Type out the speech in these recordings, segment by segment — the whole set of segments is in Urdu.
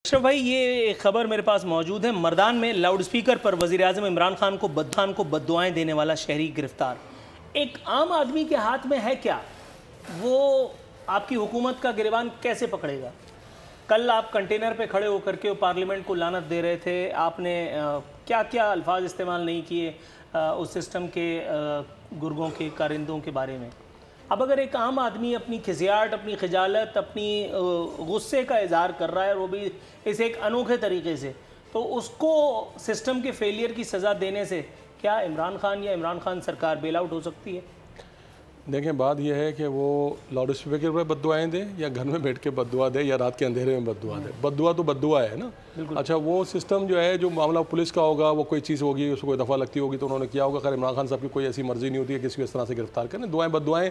اشرف بھائی، یہ ایک خبر میرے پاس موجود ہے۔ مردان میں لاؤڈ سپیکر پر وزیراعظم عمران خان کو بددعائیں دینے والا شہری گرفتار۔ ایک عام آدمی کے ہاتھ میں ہے کیا؟ وہ آپ کی حکومت کا گریبان کیسے پکڑے گا؟ کل آپ کنٹینر پہ کھڑے ہو کر کے پارلیمنٹ کو لعنت دے رہے تھے، آپ نے کیا کیا الفاظ استعمال نہیں کیے اس سسٹم کے گرگوں کے کارندوں کے بارے میں۔ اب اگر ایک عام آدمی اپنی کھسیاٹ، اپنی خجالت، اپنی غصے کا اظہار کر رہا ہے، اور وہ بھی اس ایک انوکھے طریقے سے، تو اس کو سسٹم کے فیلئر کی سزا دینے سے کیا عمران خان یا عمران خان سرکار بیل آؤٹ ہو سکتی ہے؟ دیکھیں، بات یہ ہے کہ وہ لاؤڈ اسپیکر پہ بد دعائیں دے یا گھر میں بیٹھ کے بد دعا دے یا رات کے اندھیرے میں بد دعا دے۔ بد دعا تو بد دعا ہے نا۔ اچھا، وہ سسٹم جو ہے، جو معاملہ پولیس کا ہوگا، وہ کوئی چیز ہوگی، اس کو کوئی دفعہ لگتی ہوگی تو انہوں نے کیا ہوگا۔ خیر، عمران خان صاحب کی کوئی ایسی مرضی نہیں ہوتی ہے کسی کو اس طرح سے گرفتار کریں۔ دعائیں بد دعائیں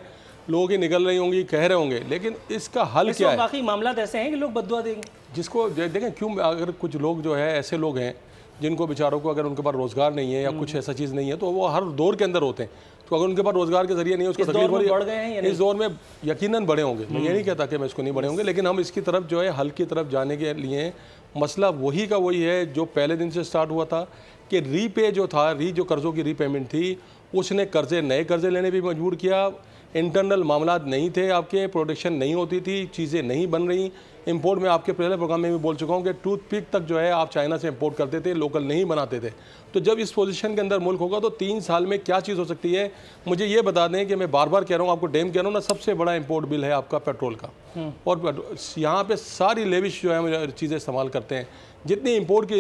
لوگوں کی نکل رہی ہوں گی، کہہ رہے ہوں گے، لیکن اس کا حل کیا ہے؟ باقی معاملات ایسے ہیں کہ لوگ بد دعا دیں گے، جس کو دیکھیں کیوں، اگر کچھ لوگ جو ہے ایسے لوگ ہیں جن کو بیچاروں کو، اگر ان کے پاس روزگار نہیں ہے یا کچھ ایسا چیز نہیں ہے، تو وہ ہر دور کے اندر ہوتے ہیں۔ تو اگر ان کے پاس روزگار کے ذریعے نہیں ہے، اس کو تکلیف ہو رہی ہے۔ اس دور میں یقیناً بڑے ہوں گے، میں یہ نہیں کہتا کہ میں اس کو نہیں بڑے ہوں گے، لیکن ہم اس کی طرف جو ہے حل کی طرف جانے کے لیے مسئلہ وہی کا وہی ہے جو پہلے دن سے سٹارٹ ہوا تھا کہ ری پے جو تھا، جو قرضوں کی ری پیمنٹ تھی، اس نے نئے قرضے لینے بھی مجبور کیا۔ انٹرنل معاملات نہیں تھے، آپ کے پروڈکشن نہیں ہوتی تھی، چیزیں نہیں بن رہی۔ امپورٹ میں آپ کے پہلے پروگرام میں بھی بول چکا ہوں کہ ٹوتھ پک تک جو ہے آپ چائنا سے امپورٹ کرتے تھے، لوکل نہیں بناتے تھے۔ تو جب اس پوزیشن کے اندر ملک ہوگا تو 3 سال میں کیا چیز ہو سکتی ہے؟ مجھے یہ بتا دیں کہ میں بار بار کہہ رہا ہوں، آپ کو ڈیم کہہ رہا ہوں نا، سب سے بڑا امپورٹ بل ہے آپ کا پیٹرول کا، اور یہاں پہ ساری لیوش جو ہے چیزیں استعمال کرتے ہیں، جتنی امپورٹ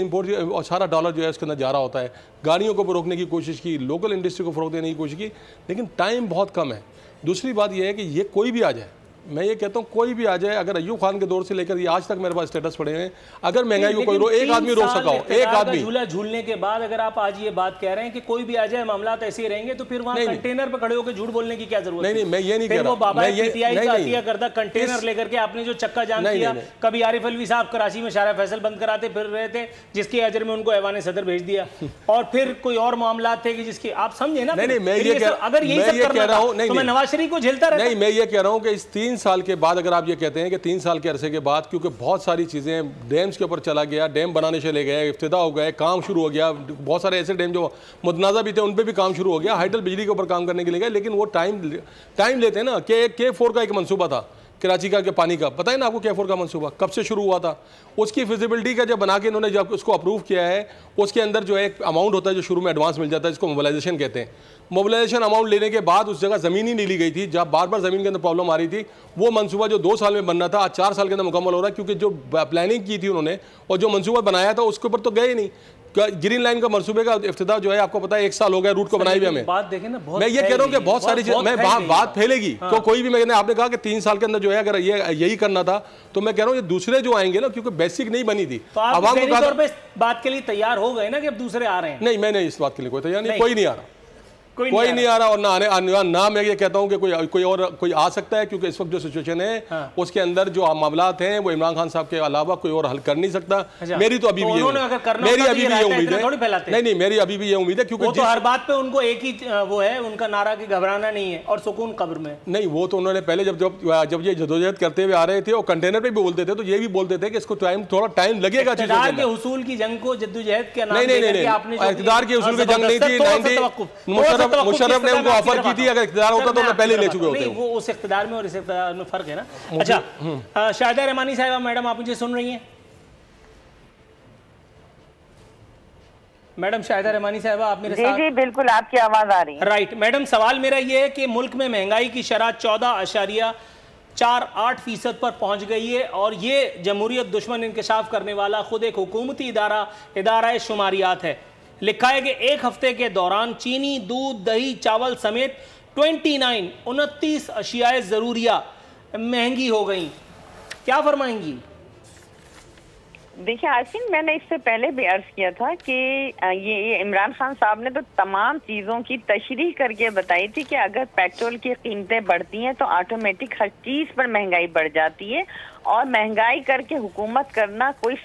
اور سارا ڈالر جو ہے اس کے اندر جا رہا ہوتا ہے۔ گاڑیوں کو روکنے کی کوشش کی، لوکل انڈسٹری کو فروغ دینے کی کوشش کی، لیکن ٹائم بہت کم ہے۔ دوسری بات یہ ہے کہ یہ کوئی بھی آ جائے، میں یہ کہتا ہوں کوئی بھی آ جائے، اگر ایوب خان کے دور سے لے کر یہ آج تک میرے پاس اسٹیٹس پڑے ہیں، اگر مہنگائی کو کوئی ایک آدمی روک سکا ہو، ایک آدمی جھولا جھولنے کے بعد اگر آپ آج یہ بات کہہ رہے ہیں کہ کوئی بھی آ جائے معاملات ایسے ہی رہیں گے، تو پھر وہاں کنٹینر پہ کھڑے ہو کے جھوٹ بولنے کی کیا ضرورت ہے؟ نہیں، میں یہ نہیں کہہ رہا۔ وہ بابا پی ٹی آئی کا عطیہ کردہ کنٹینر لے کر کے آپ نے جو چکا جام کیا، کبھی عارف الوی صاحب کراچی میں شارع فیصل بند کراتے پھر رہے تھے، جس کے اجر میں ان کو ایوان صدر بھیج دیا، اور پھر کوئی اور معاملات تھے کہ جس کی آپ سمجھے نا۔ اگر یہی سب کرنا تھا تو میں نواز شریف کو جھیلتا رہتا۔ نہیں، میں یہ کہہ رہا ہوں کہ اس 3 سال کے بعد، اگر آپ یہ کہتے ہیں کہ 3 سال کے عرصے کے بعد، کیونکہ بہت ساری چیزیں ڈیمز کے اوپر چلا گیا، ڈیم بنانے چلے گئے، افتتاح ہو گئے، کام شروع ہو گیا، بہت سارے ایسے ڈیم جو متنازع بھی تھے ان پہ بھی کام شروع ہو گیا، ہائیڈل بجلی کے اوپر کام کرنے کے لیے گئے، لیکن وہ ٹائم لیتے ہیں نا۔ کہ K4 کا ایک منصوبہ تھا کراچی کا، کہ پانی کا، پتہ ہے نا آپ کو K4 کا منصوبہ کب سے شروع ہوا تھا؟ اس کی فیزیبلٹی کا جب بنا کے انہوں نے جب اس کو اپروو کیا ہے، اس کے اندر جو ایک اماؤنٹ ہوتا ہے جو شروع میں ایڈوانس مل جاتا ہے، جس کو موبلائزیشن کہتے ہیں۔ موبلائزیشن اماؤنٹ لینے کے بعد اس جگہ زمین ہی نہیں لی گئی تھی، جب بار بار زمین کے اندر پرابلم آ رہی تھی۔ وہ منصوبہ جو 2 سال میں بننا تھا، آج 4 سال کے اندر مکمل ہو رہا ہے، کیونکہ جو پلاننگ کی تھی انہوں نے اور جو منصوبہ بنایا تھا اس کے اوپر تو گئے ہی نہیں۔ گرین لائن کا منصوبے کا افتتاح جو ہے آپ کو پتا ہے 1 سال ہو گیا روٹ کو بنائی ہوئے ہمیں۔ میں یہ کہہ رہا ہوں کہ بہت ساری چیزیں، میں بات پھیلے گی تو کوئی بھی، آپ نے کہا کہ 3 سال کے اندر جو ہے اگر یہی کرنا تھا، تو میں کہہ رہا ہوں یہ دوسرے جو آئیں گے نا، کیونکہ بیسک نہیں بنی تھی، عوام کو طور پہ بات کے لیے تیار ہو گئے نا کہ اب دوسرے آ رہے ہیں۔ نہیں، میں نے اس بات کے لیے کوئی تیار نہیں، کوئی نہیں آ رہا، کوئی نہیں آ رہا، اور نہ میں یہ کہتا ہوں کہ کوئی آ سکتا ہے، کیونکہ اس وقت جو سچویشن ہے اس کے اندر جو معاملات ہیں وہ عمران خان صاحب کے علاوہ کوئی اور حل کر نہیں سکتا۔ میری تو ابھی بھی یہ امید ہے، نہیں، میری ابھی بھی یہ امید ہے، کیونکہ ہر بات پہ ان کو ایک ہی وہ ہے، ان کا نعرہ کہ گھبرانا نہیں ہے اور سکون قبر میں۔ نہیں، وہ تو انہوں نے پہلے جب یہ جدوجہد کرتے ہوئے آ رہے تھے اور کنٹینر پہ بھی بولتے تھے، تو یہ بھی بولتے تھے کہ اس کو تھوڑا ٹائم لگے گا۔ اقتدار کے حصول کی جنگ کو جدوجہد کے نام نہیں، اقتدار کے حصول کی جنگ نہیں تھی۔ مشرف نے آفر کی تھی، اگر اقتدار ہوتا تو میں پہلے لے چکے ہوتے۔ وہ اس اقتدار میں اور اس اقتدار میں فرق ہے نا۔ اچھا، شاہدہ رحمانی صاحبہ، میڈم آپ مجھے سن رہی ہیں؟ میڈم شاہدہ رحمانی صاحبہ آپ میرے ساتھ؟ جی بالکل، آپ کی آواز آ رہی ہے۔ رائٹ میڈم، سوال میرا یہ ہے کہ ملک میں مہنگائی کی شرح 14.48% پر پہنچ گئی ہے، اور یہ جمہوریت دشمن انکشاف کرنے والا خود ایک حکومتی ادارہ شماریات ہے۔ لکھا ہے کہ ایک ہفتے کے دوران چینی، دودھ، دہی، چاول سمیت 29 اشیاء ضروریہ مہنگی ہو گئیں۔ کیا فرمائیں گی؟ دیکھیں عارفین، میں نے اس سے پہلے بھی عرض کیا تھا کہ یہ عمران خان صاحب نے تو تمام چیزوں کی تشریح کر کے بتائی تھی کہ اگر پیٹرول کی قیمتیں بڑھتی ہیں تو آٹومیٹک ہر چیز پر مہنگائی بڑھ جاتی ہے، اور مہنگائی کر کے حکومت کرنا کوئی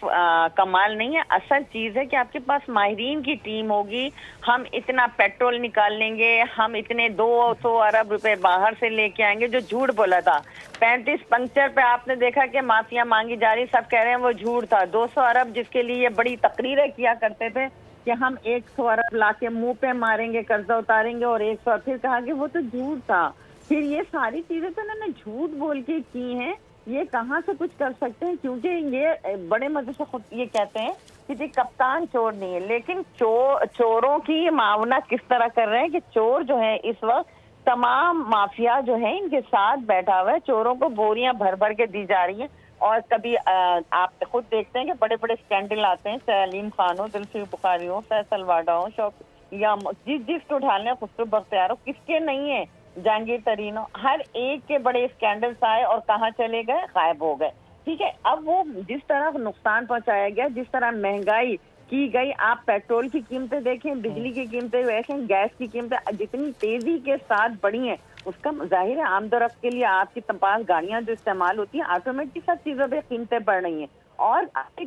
کمال نہیں ہے. اصل چیز ہے کہ آپ کے پاس ماہرین کی ٹیم ہوگی. ہم اتنا پیٹرول نکال لیں گے, ہم اتنے 200 ارب روپے باہر سے لے کے آئیں گے, جو جھوٹ بولا تھا. 35 پنکچر پہ آپ نے دیکھا کہ معافیاں مانگی جا رہی, سب کہہ رہے ہیں وہ جھوٹ تھا. 200 ارب جس کے لیے یہ بڑی تقریریں کیا کرتے تھے کہ ہم 100 ارب لا کے منہ پہ ماریں گے, قرضہ اتاریں گے, اور 100 پھر کہا کہ وہ تو جھوٹ تھا. پھر یہ ساری چیزیں تو انہوں نے جھوٹ بول کے کی ہیں. یہ کہاں سے کچھ کر سکتے ہیں, کیونکہ یہ بڑے مزے سے خود یہ کہتے ہیں کہ کپتان چور نہیں ہے. لیکن چوروں کی معاونت کس طرح کر رہے ہیں کہ چور جو ہے اس وقت تمام مافیا جو ہے ان کے ساتھ بیٹھا ہوا ہے. چوروں کو بوریاں بھر بھر کے دی جا رہی ہیں. اور کبھی آپ خود دیکھتے ہیں کہ بڑے بڑے اسکینڈل آتے ہیں, سلیم خان ہو, دلفی بخاری ہو, فیصل واڈا ہو, شوق یا جس کو اٹھا لیں, خسرو بختیار ہو, کس کے نہیں ہے, جہانگیر ترین ہو, ہر ایک کے بڑے اسکینڈلز آئے اور کہاں چلے گئے, غائب ہو گئے. ٹھیک ہے, اب وہ جس طرح نقصان پہنچایا گیا, جس طرح مہنگائی کی گئی, آپ پیٹرول کی قیمتیں دیکھیں, بجلی کی قیمتیں دیکھیں, گیس کی قیمتیں جتنی تیزی کے ساتھ بڑھی ہیں, اس کا ظاہر ہے آمد و رفت کے لیے آپ کی پاس گاڑیاں جو استعمال ہوتی ہیں, آٹومیٹک سب چیزوں پہ قیمتیں بڑھ رہی ہیں. اور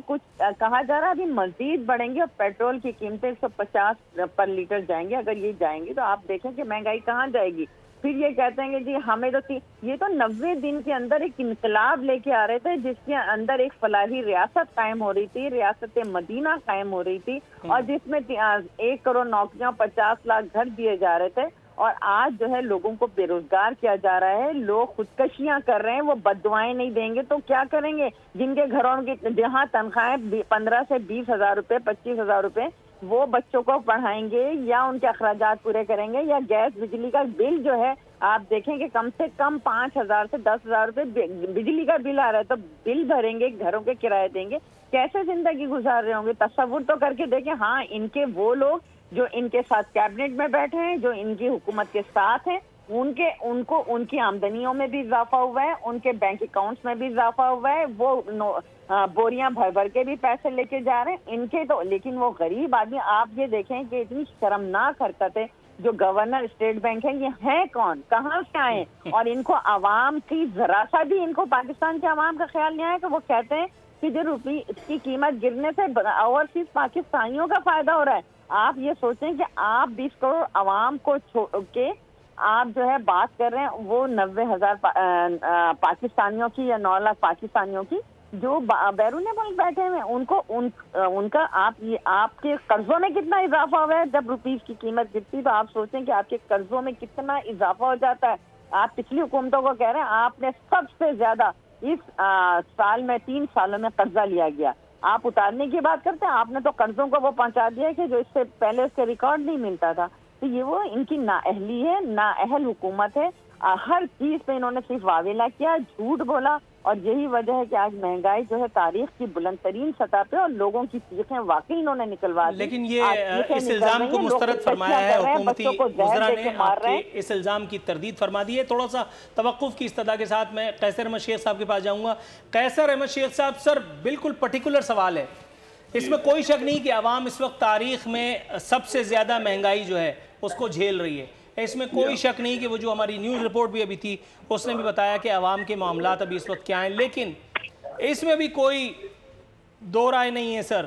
کچھ کہا جا رہا ہے ابھی مزید بڑھیں گے, اور پیٹرول کی قیمتیں 150 پر لیٹر جائیں گے. اگر یہ جائیں گے تو آپ دیکھیں کہ مہنگائی کہاں جائے گی. پھر یہ کہتے ہیں کہ جی ہمیں تو یہ تو 90 دن کے اندر ایک انقلاب لے کے آ رہے تھے, جس کے اندر ایک فلاحی ریاست قائم ہو رہی تھی, ریاست مدینہ قائم ہو رہی تھی, اور جس میں 1 کروڑ نوکریاں, 50 لاکھ گھر دیے جا رہے تھے. اور آج جو ہے لوگوں کو بے روزگار کیا جا رہا ہے, لوگ خودکشیاں کر رہے ہیں. وہ بد دعائیں نہیں دیں گے تو کیا کریں گے؟ جن کے گھروں کی جہاں تنخواہیں 15 سے 20 ہزار روپے, 25 ہزار روپے, وہ بچوں کو پڑھائیں گے یا ان کے اخراجات پورے کریں گے, یا گیس بجلی کا بل جو ہے آپ دیکھیں کہ کم سے کم 5,000 سے 10,000 روپے بجلی کا بل آ رہا ہے, تو بل بھریں گے, گھروں کے کرائے دیں گے, کیسے زندگی گزار رہے ہوں گے؟ تصور تو کر کے دیکھیں. ہاں, ان کے وہ لوگ جو ان کے ساتھ کیبنٹ میں بیٹھے ہیں, جو ان کی حکومت کے ساتھ ہیں, ان کی آمدنیوں میں بھی اضافہ ہوا ہے, ان کے بینک اکاؤنٹس میں بھی اضافہ ہوا ہے, وہ بوریاں بھر بھر کے بھی پیسے لے کے جا رہے ہیں ان کے تو. لیکن وہ غریب آدمی, آپ یہ دیکھیں کہ اتنی شرمناک حرکت ہے. جو گورنر اسٹیٹ بینک ہے, یہ ہیں کون, کہاں سے آئے, اور ان کو عوام کی ذرا سا بھی, ان کو پاکستان کے عوام کا خیال نہیں آیا کہ وہ کہتے ہیں کہ جو روپی کی قیمت گرنے سے اوورسیز پاکستانیوں کا فائدہ ہو رہا ہے. آپ یہ سوچیں کہ آپ 20 کروڑ عوام کو چھوڑ کے آپ جو ہے بات کر رہے ہیں وہ 90,000 پاکستانیوں کی یا 9 لاکھ پاکستانیوں کی جو بیرون ملک بیٹھے ہوئے ہیں. ان کا آپ کے قرضوں میں کتنا اضافہ ہوا ہے. جب روپیز کی قیمت گرتی تو آپ سوچیں کہ آپ کے قرضوں میں کتنا اضافہ ہو جاتا ہے. آپ پچھلی حکومتوں کو کہہ رہے ہیں آپ نے سب سے زیادہ اس سال میں 3 سالوں میں قرضہ لیا گیا. آپ اتارنے کی بات کرتے ہیں, آپ نے تو قرضوں کو وہ پہنچا دیا کہ جو اس سے پہلے اس کے ریکارڈ نہیں ملتا تھا. تو یہ وہ ان کی نااہلی ہے, نااہل حکومت ہے. ہر چیز پہ انہوں نے صرف واویلا کیا, جھوٹ بولا, اور یہی وجہ ہے کہ آج مہنگائی جو ہے تاریخ کی بلند ترین سطح پہ, اور لوگوں کی چیخیں واقعی انہوں نے نکلوا دی. لیکن یہ اس الزام کو مسترد فرمایا ہے حکومتی وزراء نے, آپ کے اس الزام کی تردید فرما دی ہے. تھوڑا سا توقف کی استدعا کے ساتھ میں قیصر احمد شیخ صاحب کے پاس جاؤں گا. قیصر احمد شیخ صاحب, سر بالکل پرٹیکولر سوال ہے, اس میں کوئی شک نہیں کہ عوام اس وقت تاریخ میں سب سے زیادہ مہنگائی جو ہے اس کو جھیل رہی ہے. اس میں کوئی شک نہیں کہ وہ جو ہماری نیوز رپورٹ بھی ابھی تھی اس نے بھی بتایا کہ عوام کے معاملات ابھی اس وقت کیا ہیں. لیکن اس میں بھی کوئی دو رائے نہیں ہے سر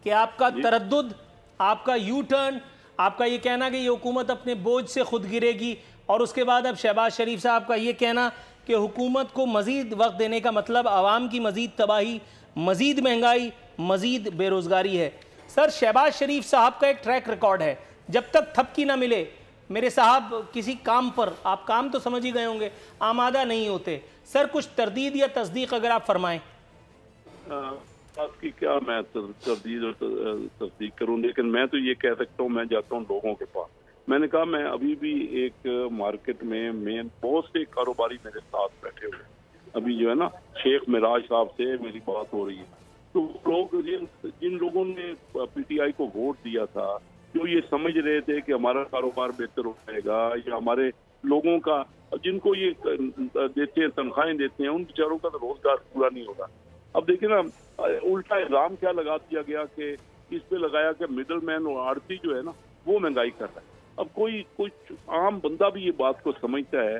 کہ آپ کا تردد, آپ کا یو ٹرن, آپ کا یہ کہنا کہ یہ حکومت اپنے بوجھ سے خود گرے گی, اور اس کے بعد اب شہباز شریف صاحب کا یہ کہنا کہ حکومت کو مزید وقت دینے کا مطلب عوام کی مزید تباہی, مزید مہنگائی, مزید بے روزگاری ہے. سر, شہباز شریف صاحب کا ایک ٹریک ریکارڈ ہے, جب تک تھپکی نہ ملے میرے صاحب کسی کام پر, آپ کام تو سمجھ ہی گئے ہوں گے, آمادہ نہیں ہوتے. سر, کچھ تردید یا تصدیق اگر آپ فرمائیں. آپ کی کیا میں تردید اور تصدیق کروں, لیکن میں تو یہ کہہ سکتا ہوں, میں جاتا ہوں لوگوں کے پاس. میں نے کہا میں ابھی بھی ایک مارکیٹ میں بہت سے کاروباری میرے ساتھ بیٹھے ہوئے, ابھی جو ہے نا شیخ معراج صاحب سے میری بات ہو رہی ہے, تو لوگ جن لوگوں نے پی ٹی آئی کو ووٹ دیا تھا, جو یہ سمجھ رہے تھے کہ ہمارا کاروبار بہتر ہو جائے گا, یا ہمارے لوگوں کا, جن کو یہ دیتے ہیں تنخواہیں دیتے ہیں, ان بیچاروں کا تو روزگار پورا نہیں ہوگا. اب دیکھیں نا, الٹا الزام کیا لگا دیا گیا کہ اس پہ لگایا کہ مڈل مین اور آڑتی جو ہے نا وہ مہنگائی کر رہا ہے. اب کوئی عام بندہ بھی یہ بات کو سمجھتا ہے